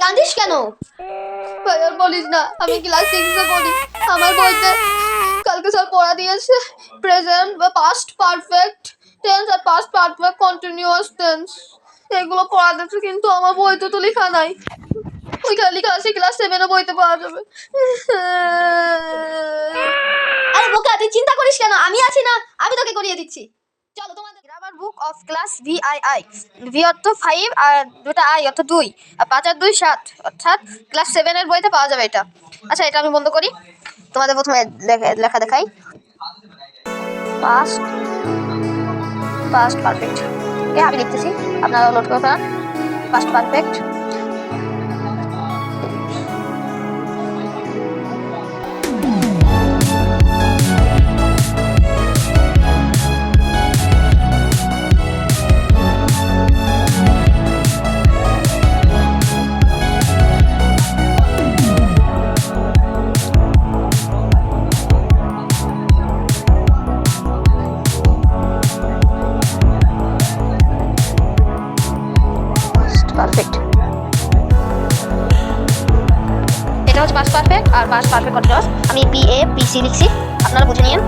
কাঁদিস কেন? ভাই আর বলিস না, আমি ক্লাস 6 এ পড়ি। আমার বইতে কালকে স্যার পড়া দিয়েছে প্রেজেন্ট বা পাস্ট পারফেক্ট টেন্স আর পাস্ট পারফেক্ট কন্টিনিউয়াস টেন্স, এগুলো পড়া দিয়েছে, কিন্তু আমার বইতে তো লেখা নাই। ওইখানে লেখা আছে ক্লাস 7 বইতে পাওয়া যাবে। আরে বোকা, তুই চিন্তা করিস কেন, আমি আছি না, আমি তোকে করিয়ে দিচ্ছি। চলো তোমাদের grammar book of class VII। V অর্থ 5 আর দুটা আই অর্থ 2 আর 5 আর 2 7, অর্থাৎ ক্লাস 7 এর বইতে পাওয়া যাবে এটা। আচ্ছা, এটা আমি বন্ধ করি, তোমাদের প্রথমে লেখা দেখাই। পাস্ট পাস্ট পারফেক্ট, ওকে আমি লিখতেছি, আপনারা নোট করে ফেলান। পাস্ট পারফেক্ট, পারফেক্ট, এটা হচ্ছে পাস্ট পারফেক্ট আর পাস্ট পারফেক্ট কন্টিনিউয়াস। আমি PA PC লিখছি, আপনারা বুঝে নিন।